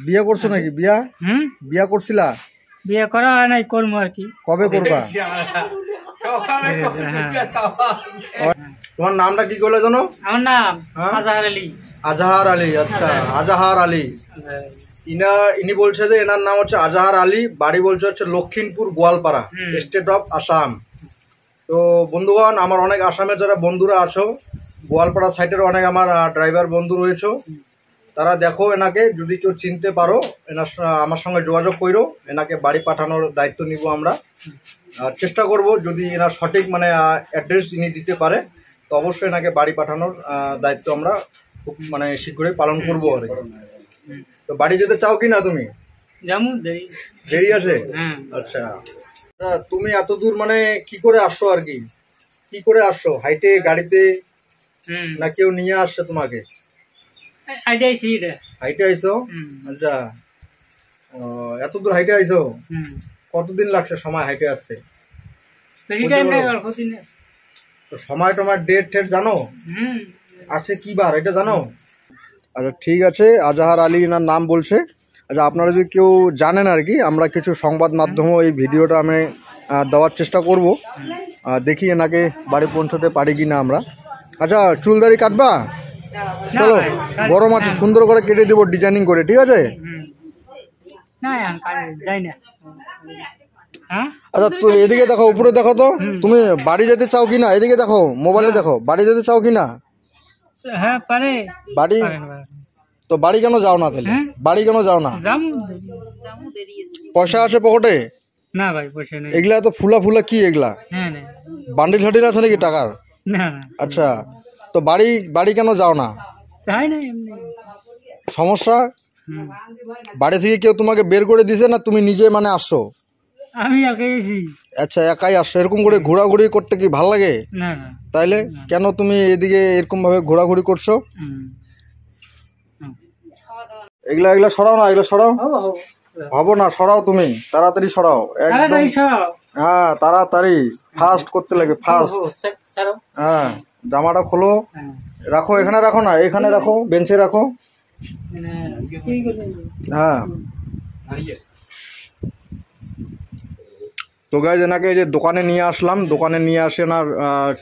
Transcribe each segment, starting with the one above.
বিয়ে করছো নাকি? বিয়া করছিলা? বিয়ে করা হয় নাই, করবো আর কি। কবে করবা? তোমার নামটা কি করলে জানো? আমার নাম আজাহার আলী। আজাহার আলী, আচ্ছা আজাহার আলী। ইনি বলছে যে এনার নাম হচ্ছে আজাহার আলী, বাড়ি বলছে হচ্ছে লক্ষিমপুর গোয়ালপাড়া, স্টেট অফ আসাম। তো বন্ধুগণ, আমার অনেক আসামের যারা বন্ধুরা আছো, গোয়ালপাড়া সাইডের অনেক আমার ড্রাইভার বন্ধু রয়েছে, তারা দেখো এনাকে যদি কেউ চিনতে পারো এনার আমার সঙ্গে যোগাযোগ করো, এনাকে বাড়ি পাঠানোর দায়িত্ব নিব আমরা। চেষ্টা করব যদি এনার সঠিক মানে অ্যাড্রেস ইনি দিতে পারে তো অবশ্যই এনাকে বাড়ি পাঠানোর দায়িত্ব আমরা খুব মানে শীঘ্রই পালন করবো আর কি। তো বাড়ি যেতে চাও কি না তুমি? দেরি আছে? আচ্ছা, তুমি এত দূর মানে কি করে আসছো আর কি? কি করে আসছো? হাইটে, গাড়িতে, না কেউ নিয়ে আসছে তোমাকে? হাইটে আইছো? আচ্ছা, এত দূর হাইটে আইছো? কতদিন লাগছে সময় হাইটে আসতে? তো সময় টময় ডেট ঠেট জানো? আছে কি বার এটা জানো? আচ্ছা ঠিক আছে, আজাহার আলী এনার নাম বলছে। আচ্ছা, আপনারা যদি কেউ জানেন আর কি, আমরা কিছু সংবাদ মাধ্যমেও এই ভিডিওটা আমি দেওয়ার চেষ্টা করব, দেখি এনাকে বাড়ি পৌঁছতে পারি কি না আমরা। আচ্ছা, চুলদারি কাটবা? চলো, গরম আছে, সুন্দর করে কেটে দেবো ডিজাইনিং করে, ঠিক আছে? আচ্ছা, তো এদিকে দেখো, উপরে দেখো তো, তুমি বাড়ি যেতে চাও কি না? এদিকে দেখো, মোবাইলে দেখো, বাড়ি যেতে চাও কি না? বাড়ি তো বাড়ি কেন যাও না তাহলে? বাড়ি কেন যাও না? পয়সা আছে পকেটে? না ভাই, পয়সা নেই। এগুলা তো ফুলা ফুলা কি এগুলা? বান্ডিল ফান্ডিল আছে নাকি টাকার? আচ্ছা, তো বাড়ি কেন যাও না? সমস্যা? বাড়ি থেকে কেউ তোমাকে বের করে দিছে না তুমি নিজে মানে আসছো? আমি একাই আছি। আচ্ছা, একাই আসছো। এরকম করে ঘোরাঘুরি করতে কি ভালো লাগে? তাইলে কেন তুমি এদিকে এরকম ভাবে ঘোরাঘুরি করছো? এগুলা সরাও না, এগুলা সরাও। হবো না, সরাও, তুমি তাড়াতাড়ি সরাও একদম। হ্যাঁ, তাড়াতাড়ি ফাস্ট করতে লাগে, ফাস্ট। হ্যাঁ, জামাটা খোলো, রাখো এখানে, রাখো না এখানে রাখো, বেঞ্চে রাখো। হ্যাঁ, তো গাইজ এনাকে এই যে দোকানে নিয়ে আসলাম, দোকানে নিয়ে আসে এনার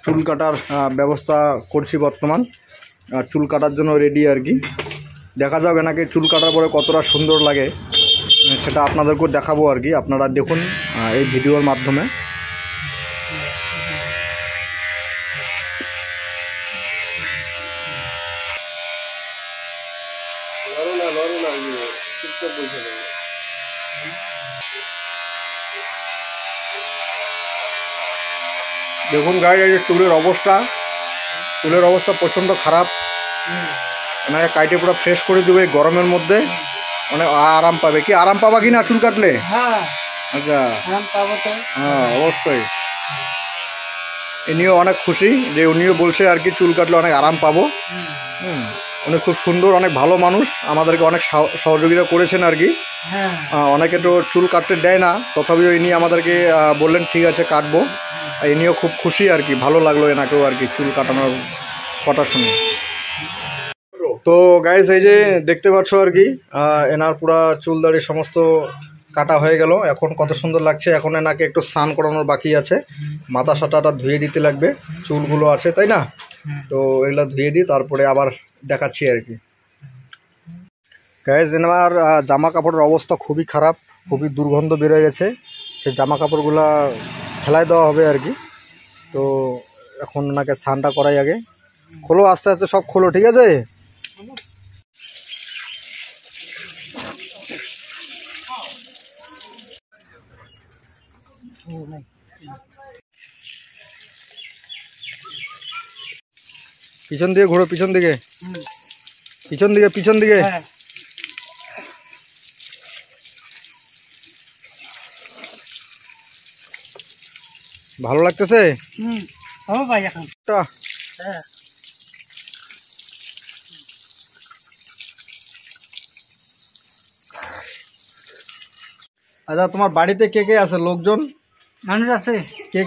চুল কাটার ব্যবস্থা করছি বর্তমান। চুল কাটার জন্য রেডি আর কি। দেখা যাক এনাকে চুল কাটার পরে কতটা সুন্দর লাগে সেটা আপনাদেরকেও দেখাবো আর কি। আপনারা দেখুন এই ভিডিওর মাধ্যমে। দেখুন গাইজ, এই যে চুলের অবস্থা প্রচণ্ড খারাপ। এনাকে কাইটে পুরো ফ্রেশ করে দেবে এই গরমের মধ্যে, অনেক আরাম পাবে। কি আরাম পাবা কি না চুল কাটলে? আচ্ছা, হ্যাঁ অবশ্যই। ইনিও অনেক খুশি যে উনিও বলছে আর কি চুল কাটলে অনেক আরাম পাবো। উনি খুব সুন্দর, অনেক ভালো মানুষ, আমাদেরকে অনেক সহযোগিতা করেছেন আর কি। অনেকে তো চুল কাটতে দেয় না, তথাপিও ইনি আমাদেরকে বললেন ঠিক আছে কাটবো। ইনিও খুব খুশি আর কি, ভালো লাগলো এনাকেও আর কি চুল কাটানোর কথা শুনে। তো গাইস, এই যে দেখতে পাচ্ছ আর কি এনার পুরা চুল দাড়ি সমস্ত কাটা হয়ে গেল। এখন কত সুন্দর লাগছে। এখন এনাকে একটু স্নান করানোর বাকি আছে, মাথা সাটাটা ধুয়ে দিতে লাগবে, চুলগুলো আছে তাই না? তো এগুলো ধুয়ে দিই, তারপরে আবার দেখাচ্ছি আর কি। গাইস, এনার জামা কাপড়ের অবস্থা খুবই খারাপ, খুবই দুর্গন্ধ বেরোয় গেছে। সেই জামা কাপড়গুলা ফেলাই দেওয়া হবে আর কি। তো এখন ওনাকে স্নানটা করাই আগে। খোলো, আস্তে আস্তে সব খোলো, ঠিক আছে? পিছন দিকে ঘোরো, পিছন দিকে, পিছন দিকে। ভালো লাগতেছে? আচ্ছা, তোমার বাড়িতে কে কে আছে? লোকজন মানুষ আছে? কে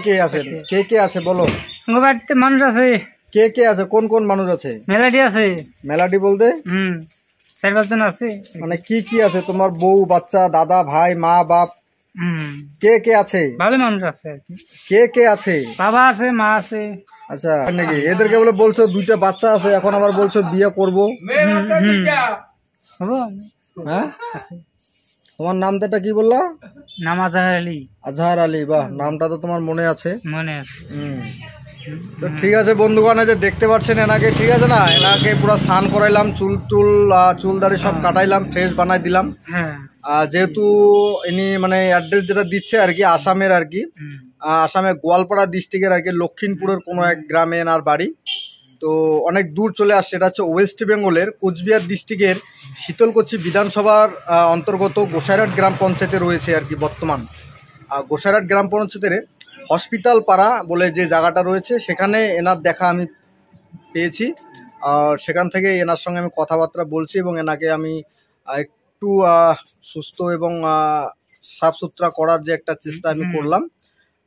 কে আছে বলো? আমার বাড়িতে মানুষ আছে। কে কে আছে? কোন কোন মানুষ আছে? মেলাডি আছে। মেলাডি বলতে? 4-5 জন আছে। মানে কি কি আছে তোমার? বউ, বাচ্চা, দাদা, ভাই, মা, বাপ, কে কে আছে? ভালো মানুষ আছে আর কি। কে কে আছে? বাবা আছে, মা আছে। আচ্ছা নাকি? এদেরকে বলে বলছো 2টা বাচ্চা আছে, এখন আবার বলছো বিয়ে করব। হবো। হ্যাঁ, আছে। তোমার নামটা কি বললা? নাম আজহার আলী। আজহার আলী, বাহ, নামটা তো তোমার মনে আছে। মনে আছে। তো ঠিক আছে বন্ধুগণ, যে দেখতে পাচ্ছেন এনাকে, ঠিক আছে না, এনাকে পুরো স্নান করাইলাম, চুলদারি সব কাটাইলাম, ফ্রেশ বানাই দিলাম। হ্যাঁ। যেহেতু ইনি মানে অ্যাড্রেস যেটা দিচ্ছে আর কি আসামের আর কি, আসামে গোয়ালপাড়া ডিস্ট্রিক্টের আর কি লক্ষিণপুরের কোনো এক গ্রামে এনার বাড়ি। তো অনেক দূর চলে আসছে। এটা হচ্ছে ওয়েস্ট বেঙ্গলের কোচবিহার ডিস্ট্রিক্টের শীতলকুচি বিধানসভার অন্তর্গত গোসাইরহাট গ্রাম পঞ্চায়েতে রয়েছে আর কি বর্তমান। গোসাইরহাট গ্রাম পঞ্চায়েতের হসপিটাল পাড়া বলে যে জায়গাটা রয়েছে, সেখানে এনার দেখা আমি পেয়েছি। আর সেখান থেকে এনার সঙ্গে আমি কথাবার্তা বলছি এবং এনাকে আমি একটু সুস্থ এবং সাফ সুতরা করার যে একটা চেষ্টা আমি করলাম।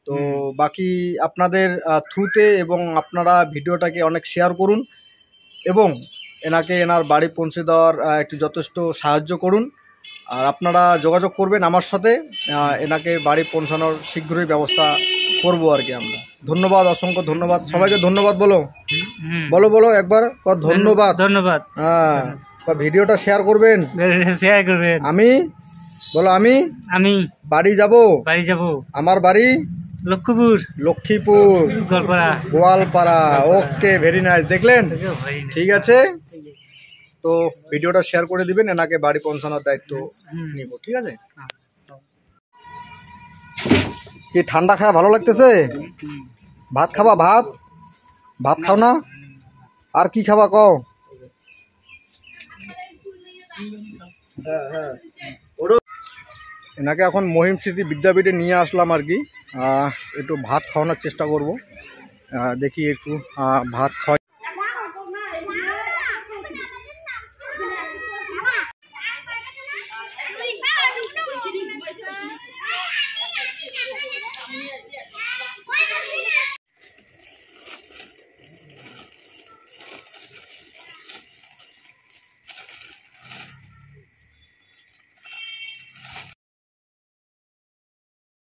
তো বাকি আপনাদের থ্রুতে এবং আপনারা ভিডিওটাকে অনেক শেয়ার করুন এবং এনাকে এনার বাড়ি পৌঁছে দেওয়ার একটু যথেষ্ট সাহায্য করুন। আর আপনারা যোগাযোগ করবেন আমার সাথে, এনাকে বাড়ি পৌঁছানোর শীঘ্রই ব্যবস্থা করব আর কি আমরা। ধন্যবাদ, অসংখ্য ধন্যবাদ সবাইকে। ধন্যবাদ বলো, বলো বলো একবার, ধন্যবাদ। ধন্যবাদ। হ্যাঁ, ভিডিওটা শেয়ার করবেন। শেয়ার করবেন। আমি বলো, আমি বাড়ি যাব। আমার বাড়ি লক্ষ্মীপুর গোয়ালপাড়া। ওকে, ভেরি নাইস। দেখলেন? ঠিক আছে, তো ভিডিওটা শেয়ার করে দিবেন, এনাকে বাড়ি পৌঁছানোর দায়িত্ব নিব, ঠিক আছে? কি ঠান্ডা খাওয়া ভালো লাগতেছে? ভাত খাবা? ভাত খাও না? আর কি খাবা কও? এনাকে এখন মহিম স্মৃতি বিদ্যাপীঠে নিয়ে আসলাম আর কি, একটু ভাত খাওয়ানোর চেষ্টা করব। দেখি একটু ভাত খাওয়া